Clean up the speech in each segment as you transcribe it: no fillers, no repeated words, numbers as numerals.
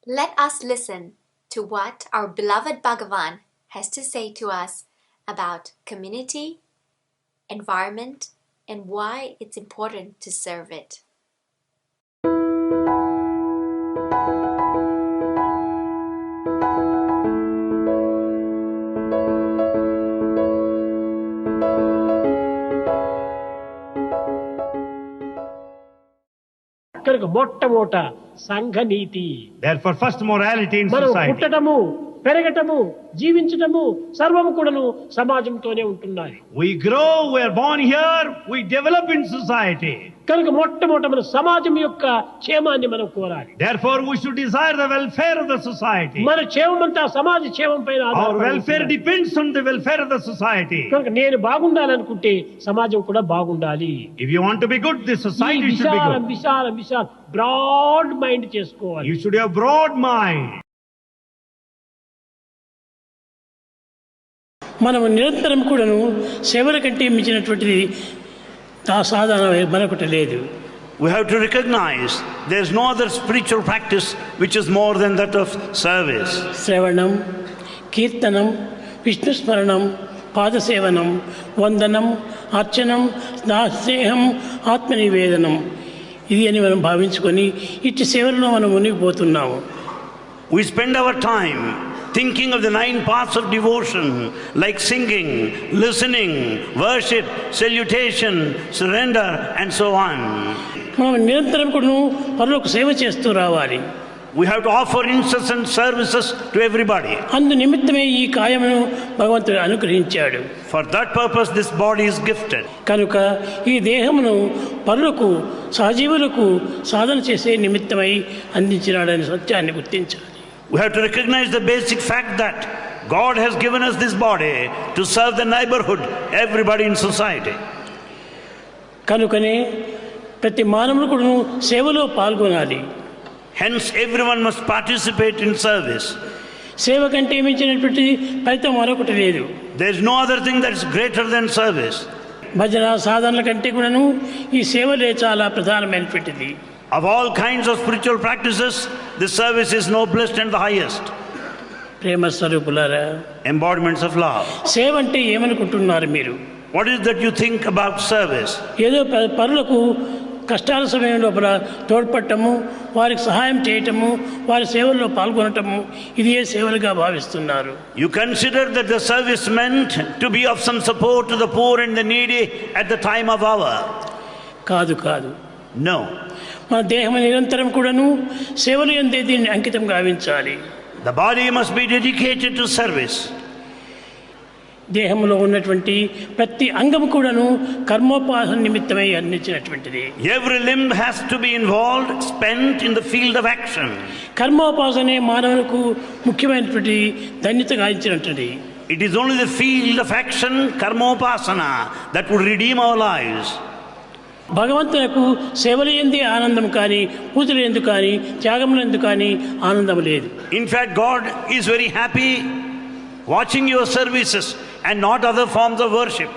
Let us listen to what our beloved Bhagavan has to say to us about community, environment, and why it's important to serve it. కనుక మొట్టమొదట సంఘనీతి. Therefore, first morality in మనం society. పుట్టడము, పెరగటము, జీవించటము సర్వము కూడాను సమాజంతోనే ఉంటున్నాయి. We grow, we are born here, we develop in society. కనుక మొట్టమొదట మన సమాజం యొక్క క్షేమాన్ని మనం కోరాలి. Therefore, we should desire the welfare of the society. మన క్షేమమంతా సమాజ క్షేమం పైన Our ఆధారపడి welfare ఉంటుంది. depends on the welfare of the society. కనుక నేను బాగుండాలనుకుంటే సమాజం కూడా బాగుండాలి. If you want to be good, the society should be విశాలం good. విశాలం విశాలం బ్రాడ్ మైండ్ చేసుకోవాలి. You should have broad mind. మనము నిరంతరం కూడాను సేవల కంటే మించినటువంటిది సాధన మరొకటి లేదు. We have to recognize there is no other spiritual practice which is more than that of service. శ్రవణం, కీర్తనం, విష్ణు స్మరణం, పాదసేవనం, వందనం, అర్చనం, స్నేహం, ఆత్మనివేదనం ఇది అని మనం భావించుకొని ఇట్టి సేవల్లో మనం మునిగిపోతున్నాము. We spend our time thinking of the 9 paths of devotion like singing, listening, worship, salutation, surrender and so on. మనం నిరంతరం కూడా పరులకు సేవ చేస్తూ రావాలి. We have to offer incessant services to everybody. అందు నిమిత్తమే ఈ కాయమును భగవంతుడు అనుగ్రహించాడు. For that purpose this body is gifted. కనుక ఈ దేహమును పరులకు సహజీవులకు సాధన చేసే నిమిత్తమై అందించినాడని సత్యాన్ని గుర్తించాలి. We have to recognize the basic fact that God has given us this body to serve the neighborhood, everybody in society. కనుకనే ప్రతి మానవుడు కూడా సేవలో పాల్గొనాలి. Hence everyone must participate in service. సేవ కంటే మించినటువంటి ఫలితం మరొకటి లేదు. There is no other thing that is greater than service. భజన సాధనల కంటే కూడాను ఈ సేవలే చాలా ప్రధానమైనటువంటిది. Of all kinds of spiritual practices, this service is noblest and the highest. ప్రేమ స్వరూపులారా, Embodiments of love. సేవ అంటే ఏమనుకుంటున్నారు మీరు? What is that you think about service? ఏదో పరులకు కష్టాల సమయం లోపల తోడ్పడటము, వారికి సహాయం చేయటము, వారి సేవల్లో పాల్గొనటము ఇది ఏ సేవలుగా భావిస్తున్నారు? You consider that the service meant to be of some support to the poor and the needy at the time of hour. కాదు కాదు. No. మన దేహం నిరంతరం కూడాను సేవలు ఎందే దీన్ని అంకితం గావించాలి. The body must be dedicated to service. దేహంలో ఉన్నటువంటి ప్రతి అంగము కూడాను కర్మోపాసన నిమిత్తమై అందించినటువంటిది. Every limb has to be involved, spent in the field of action. కర్మోపాసనే మానవులకు ముఖ్యమైనటువంటి ధన్యత గావించినటువంటిది. It is only the field of action, karmopasana, that would redeem our lives. భగవంతునకు సేవలు ఎందే ఆనందం కానీ, పూజలు ఎందుకు కానీ, త్యాగములు ఎందుకు కానీ ఆనందం లేదు. In fact, God is very happy watching your services and not other forms of worship.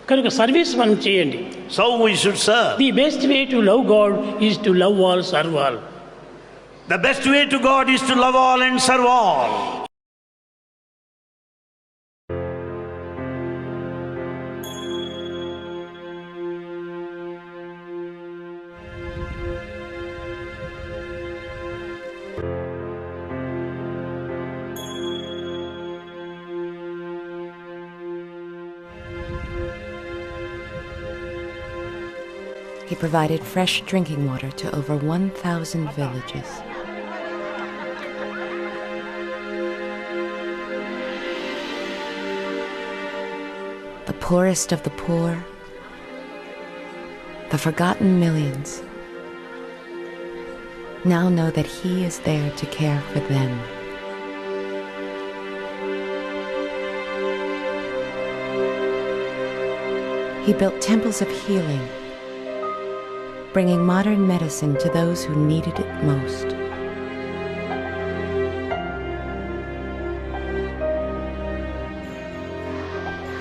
కనుక సర్వీస్ మనం చేయండి. So we should serve. The best way to love God is to love all, serve all. The best way to God is to love all and serve all. He provided fresh drinking water to over 1,000 villages. The poorest of the poor, the forgotten millions, now know that he is there to care for them. He built temples of healing, bringing modern medicine to those who needed it most.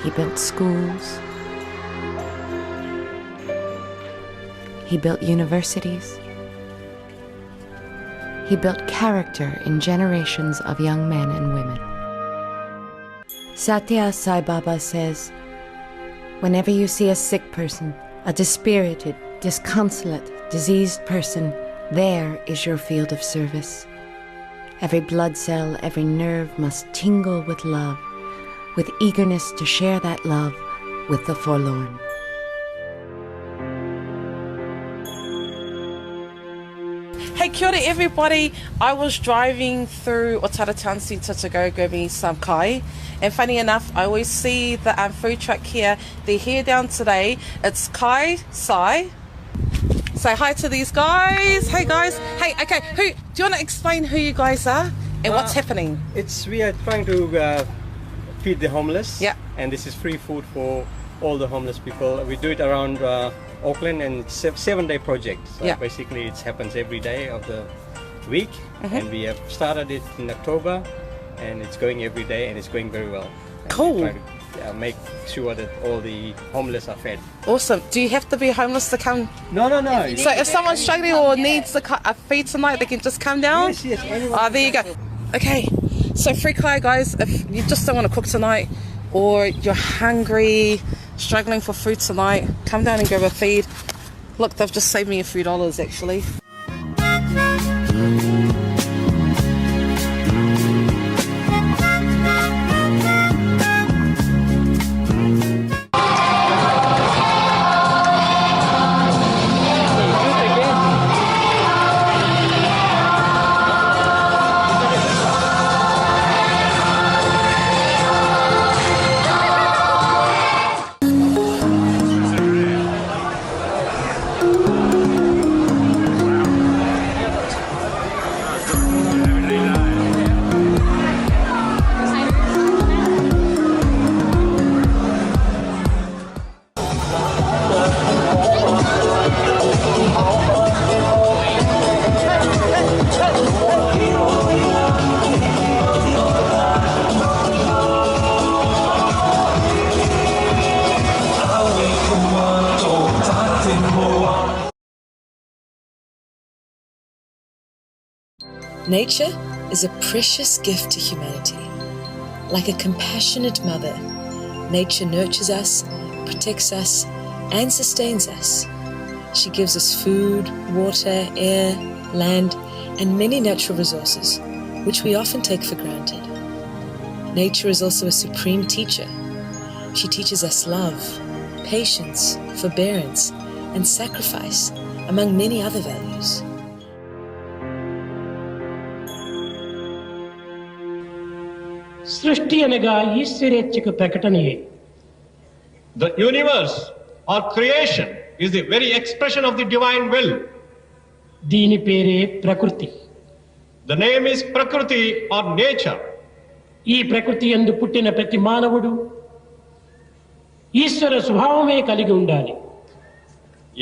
He built schools. He built universities. he built character in generations of young men and women. Satya Sai Baba says, whenever you see a sick person, a dispirited, disconsolate, diseased person, there is your field of service. Every blood cell, every nerve must tingle with love, with eagerness to share that love with the forlorn. Hey, kia ora everybody. I was driving through Otara Town Centre to go grab me some kai. And funny enough, I always see the food truck here. They're here down today. It's Kai Sai. Say hi to these guys. Hey guys. Hey, okay, do you want to explain who you guys are and what's happening? We are trying to feed the homeless. Yeah. And this is free food for all the homeless people. We do it around Auckland, and it's a 7-day project. So yeah. Basically it happens every day of the week. And we have started it in October, and it's going every day, and it's going very well. And cool. we try to make sure that all the homeless are fed. Awesome. Do you have to be homeless to come? No. So if someone's struggling or needs a feed tonight, they can just come down? Yes. Oh, there you go. Okay, so free kai, guys. If you just don't want to cook tonight, or you're hungry, struggling for food tonight, come down and grab a feed. Look, they've just saved me a few dollars actually. Nature is a precious gift to humanity. Like a compassionate mother, nature nurtures us, protects us, and sustains us. She gives us food, water, air, land, and many natural resources, which we often take for granted. Nature is also a supreme teacher. She teaches us love, patience, forbearance, and sacrifice, among many other values. సృష్టి అనగా ఈశ్వరేచ్ఛకు ప్రకటనయే. The universe or creation is the very expression of the divine will. దీని పేరే ప్రకృతి. The name is Prakriti or nature. ఈ ప్రకృతి యందు పుట్టిన ప్రతి మానవుడు ఈశ్వర స్వభావమే కలిగి ఉండాలి.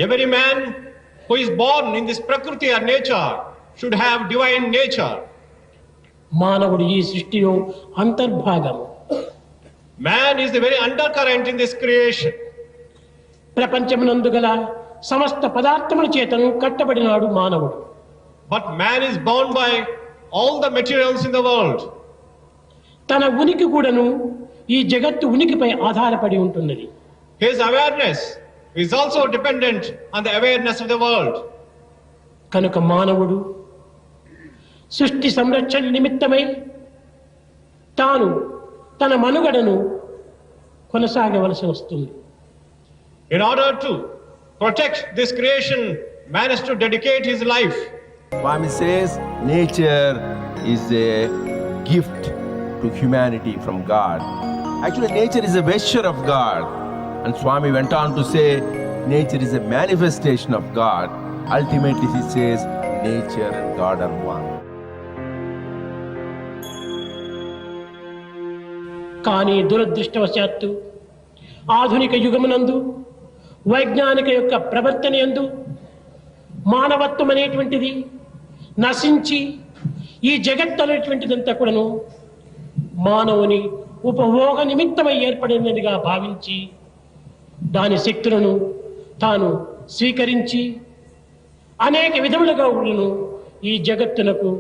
Every man who is born in this Prakriti or nature should have divine nature. మానవుడు ఈ సృష్టిలో అంతర్భాగం. Man is the very undercurrent in this creation. ప్రపంచమునందు గల సమస్త పదార్థముల చేతను కట్టబడినాడు మానవుడు. But man is bound by all the materials in the world. తన ఉనికి కూడాను ఈ జగత్తు ఉనికిపై ఆధారపడి ఉంటున్నది. His awareness is also dependent on the awareness of the world. కనుక మానవుడు సృష్టి సంరక్షణ నిమిత్తమై తాను తన మనుగడను కొనసాగవలసి వస్తుంది. In order to protect this creation, man has to dedicate his life. Swami says nature is a gift to humanity from God. Actually, nature is a vesture of God. And Swami went on to say, nature is a manifestation of God. Ultimately, he says, nature and God are one. కానీ దురదృష్టవశాత్తు ఆధునిక యుగమునందు వైజ్ఞానిక యొక్క ప్రవర్తన యందు మానవత్వం అనేటువంటిది నశించి ఈ జగత్తు అనేటువంటిదంతా కూడాను మానవుని ఉపభోగ నిమిత్తమై ఏర్పడినదిగా భావించి దాని శక్తులను తాను స్వీకరించి అనేక విధములుగా కూడాను ఈ జగత్తునకు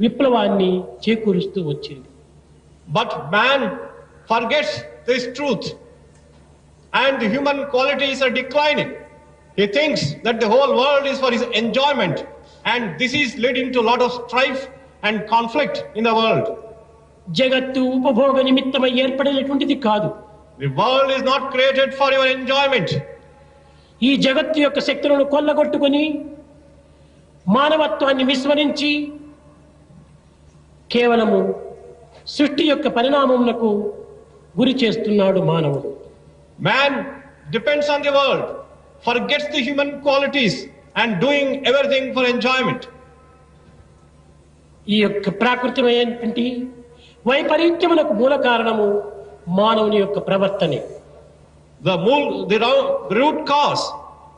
విప్లవాన్ని చేకూరుస్తూ వచ్చింది. But man forgets this truth and the human qualities are declining. He thinks that the whole world is for his enjoyment, and this is leading to a lot of strife and conflict in the world. జగత్తు ఉపభోగ నిమిత్తమై ఏర్పడినటువంటిది కాదు. The world is not created for your enjoyment. ఈ జగత్తు యొక్క శక్తులను కొల్లగొట్టుకొని మానవత్వాన్ని విస్మరించి కేవలము సృష్టి యొక్క పరిణామమునకు గురి చేస్తున్నాడు మానవుడు. Man depends on the world, forgets the human qualities and doing everything for enjoyment. ఈ యొక్క ప్రాకృతికమైనటువంటి వైపరీత్యమునకు మూల కారణము మానవుని యొక్క ప్రవర్తనే. The root cause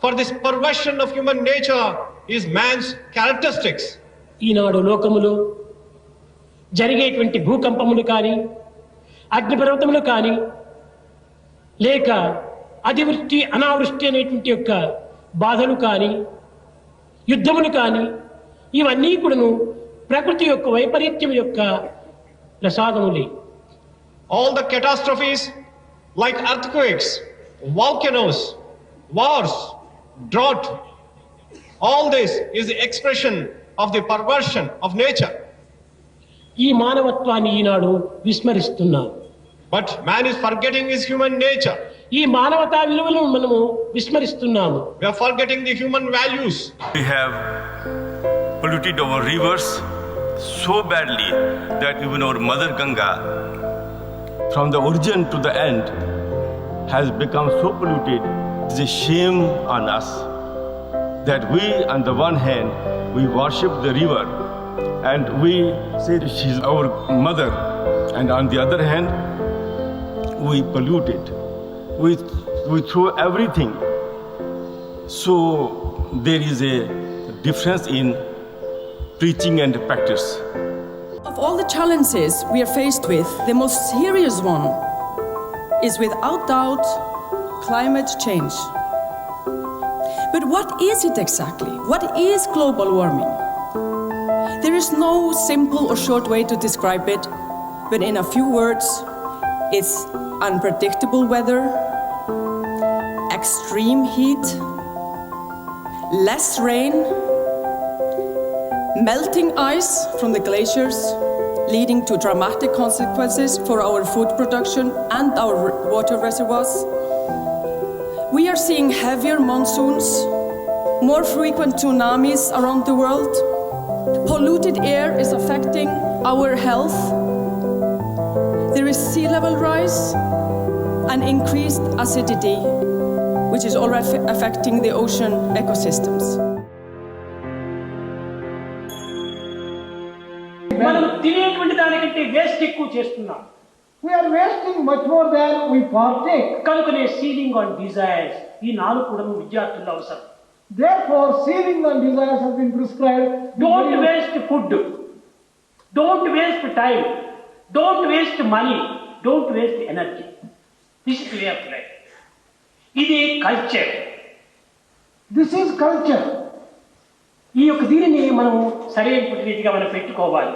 for this perversion of human nature is man's characteristics. ఈనాడు లోకములో జరిగేటువంటి భూకంపములు కానీ, అగ్నిపర్వతములు కానీ, లేక అతివృష్టి అనావృష్టి అనేటువంటి యొక్క బాధలు కానీ, యుద్ధములు కానీ, ఇవన్నీ కూడాను ప్రకృతి యొక్క వైపరీత్యం యొక్క ప్రసాదములే. All the catastrophes like earthquakes, volcanoes, wars, drought, all this is the expression of the perversion of nature. ఈ మానవత్వాన్ని ఈనాడు విస్మరిస్తున్నాం. But man is forgetting his human nature. ఈ మానవతా విలువలను మనము విస్మరిస్తున్నాము. We are forgetting the human values. We have polluted our rivers so badly that even our mother Ganga, from the origin to the end, has become so polluted. It's a shame on us that we, on the one hand, we worship the river and we say that she's our mother, and on the other hand, we pollute it. We throw everything. So there is a difference in preaching and practice. Of all the challenges we are faced with, the most serious one is without doubt climate change. But what is it exactly? What is global warming? There is no simple or short way to describe it, but in a few words, it's unpredictable weather, extreme heat, less rain, melting ice from the glaciers, leading to dramatic consequences for our food production and our water reservoirs. We are seeing heavier monsoons, more frequent tsunamis around the world. Polluted air is affecting our health. There is sea level rise and increased acidity, which is already affecting the ocean ecosystems. మనం తినేటువంటి దానికంటే waste ఎక్కువ చేస్తున్నాం. We are wasting much more than we partake. కనుకనే ceiling on desires ఈ నాలుగు కూడా విద్యార్థులు అవసరం. Therefore, sealing on desires has been prescribed. Don't waste food. Don't waste time. Don't waste money. Don't waste energy. This is way of life. ఇది culture. This is culture. ఈ యొక్క దీనిని మనం సరైన రీతిగా మనం పెట్టుకోవాలి.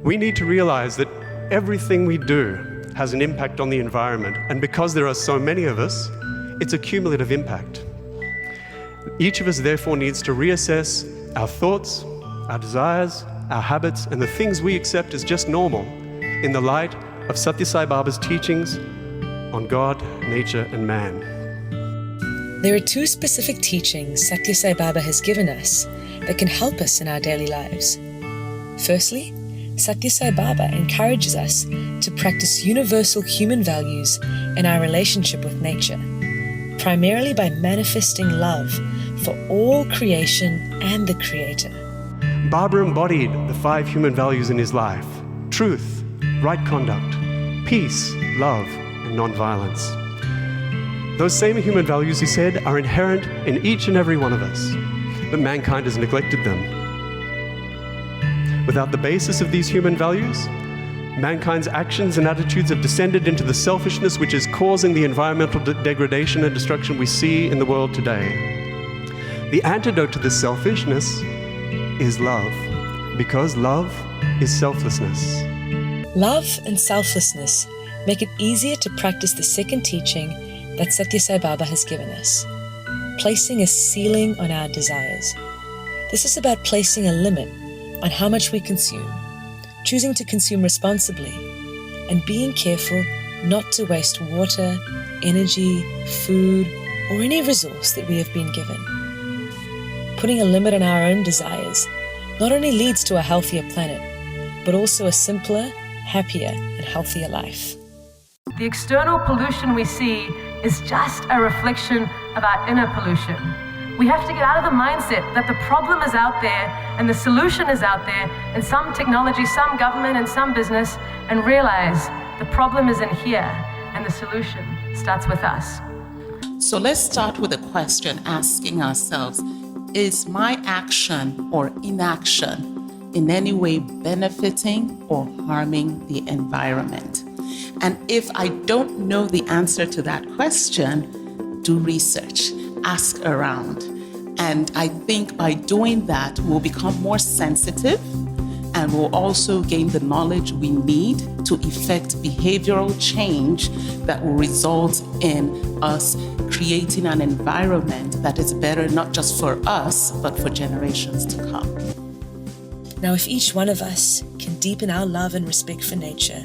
We need to realize that everything we do has an impact on the environment, and because there are so many of us, it's a cumulative impact. Each of us therefore needs to reassess our thoughts, our desires, our habits, and the things we accept as just normal in the light of Satya Sai Baba's teachings on God, nature, and man. There are two specific teachings Satya Sai Baba has given us that can help us in our daily lives. Firstly, Satya Sai Baba encourages us to practice universal human values in our relationship with nature, primarily by manifesting love for all creation and the Creator. Baba embodied the 5 human values in his life: truth, right conduct, peace, love, and non-violence. Those same human values, he said, are inherent in each and every one of us, but mankind has neglected them. Without the basis of these human values, mankind's actions and attitudes have descended into the selfishness which is causing the environmental degradation and destruction we see in the world today. The antidote to this selfishness is love, because love is selflessness. Love and selflessness make it easier to practice the second teaching that Satya Sai Baba has given us, placing a ceiling on our desires. This is about placing a limit on how much we consume, choosing to consume responsibly, and being careful not to waste water, energy, food, or any resource that we have been given. Putting a limit on our own desires not only leads to a healthier planet, but also a simpler, happier, and healthier life. The external pollution we see is just a reflection of our inner pollution. We have to get out of the mindset that the problem is out there and the solution is out there in some technology, some government, and some business, and realize the problem is in here and the solution starts with us. So let's start with a question, asking ourselves, is my action or inaction in any way benefiting or harming the environment? And if I don't know the answer to that question, do research, ask around. And I think by doing that, we'll become more sensitive and we'll also gain the knowledge we need to effect behavioral change that will result in us creating an environment that is better not just for us, but for generations to come. Now, if each one of us can deepen our love and respect for nature,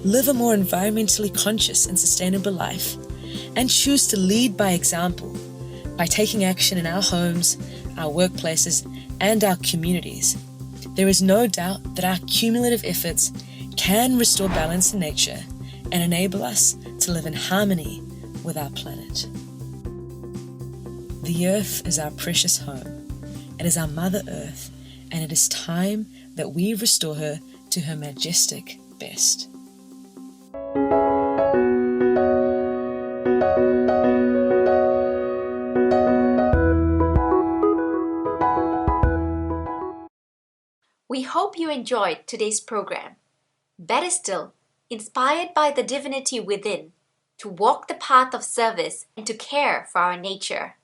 live a more environmentally conscious and sustainable life, and choose to lead by example by taking action in our homes, our workplaces, and our communities, there is no doubt that our cumulative efforts can restore balance in nature and enable us to live in harmony with our planet. The earth is our precious home. It is our Mother Earth, and it is time that we restore her to her majestic best. We hope you enjoyed today's program. Better still, inspired by the divinity within, to walk the path of service and to care for our nature.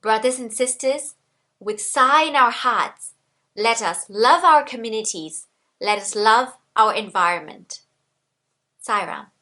Brothers and sisters, with Sai in our hearts, let us love our communities. Let us love our environment. Sai Ram.